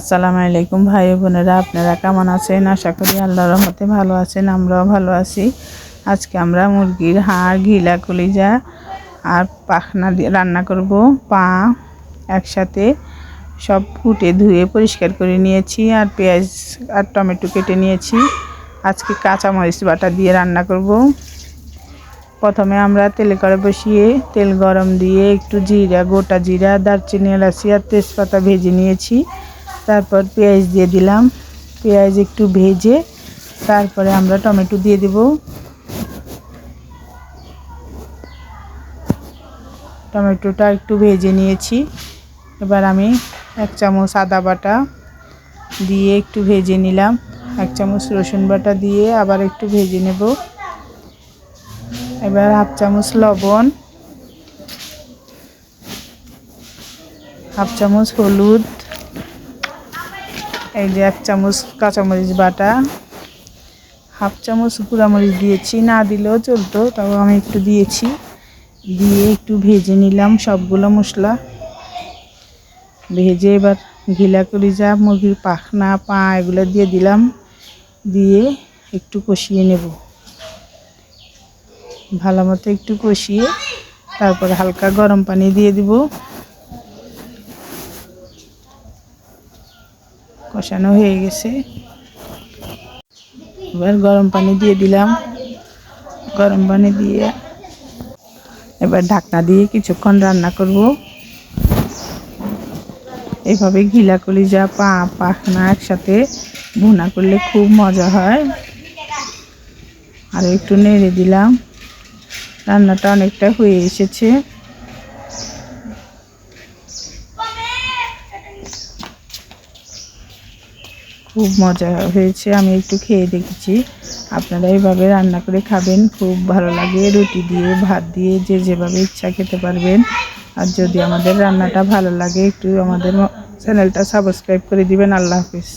আসসালামু আলাইকুম ভাই বোনেরা, আপনারা কেমন আছেন? আশা করি আল্লাহর রহমতে ভালো আছেন। আমরাও ভালো আছি। আজকে আমরা মুরগির হাড়, ঘিলা, কলিজা আর পাখনা দিয়ে রান্না করব। পা একসাথে সব কুটে ধুয়ে পরিষ্কার করে নিয়েছি, আর পেঁয়াজ আর টমেটো কেটে নিয়েছি। আজকে কাঁচামরিচ বাটা দিয়ে রান্না করব। প্রথমে আমরা তেলে করে বসিয়ে তেল গরম দিয়ে একটু জিরা, গোটা জিরা, দারচিনি, এলাচি আর তেজপাতা ভেজে নিয়েছি। তারপর পেঁয়াজ দিয়ে দিলাম। পেঁয়াজ একটু ভেজে তারপরে আমরা টমেটো দিয়ে দেব। টমেটোটা একটু ভেজে নিয়েছি। এবার আমি 1 চামচ আদা বাটা দিয়ে একটু ভেজে নিলাম। 1 চামচ রসুন বাটা দিয়ে আবার একটু ভেজে নেব। এবার 1/2 চামচ লবণ, 1/2 চামচ হলুদ, এই যে 1 চামচ কাঁচামরিচ বাটা, 1/2 চামচ গুঁড়ামরিচ দিয়েছি, না দিলেও চলতো, তাও আমি একটু দিয়েছি। দিয়ে একটু ভেজে নিলাম সবগুলো মশলা। ভেজে এবার ঘিলা, কলিজা, মুরগির পাখনা, পা এগুলো দিয়ে দিলাম। দিয়ে একটু কষিয়ে নেব। ভালো মতো একটু কষিয়ে তারপর হালকা গরম পানি দিয়ে দিব। কষানো হয়ে গেছে। এবার গরম পানি দিয়ে দিলাম। গরম পানি দিয়ে এবার ঢাকনা দিয়ে কিছুক্ষণ রান্না করব। এভাবে ঘিলা, কলিজা, পা, পাখনা একসাথে ভুনা করলে খুব মজা হয়। আর একটু নেড়ে দিলাম। রান্নাটা অনেকটা হয়ে এসেছে। খুব মজা হয়েছে। আমি একটু খেয়ে দেখেছি। আপনারা এইভাবে রান্না করে খাবেন, খুব ভালো লাগে। রুটি দিয়ে, ভাত দিয়ে, যে যেভাবে ইচ্ছা খেতে পারবেন। আর যদি আমাদের রান্নাটা ভালো লাগে, একটু আমাদের চ্যানেলটা সাবস্ক্রাইব করে দিবেন। আল্লাহ হাফেজ।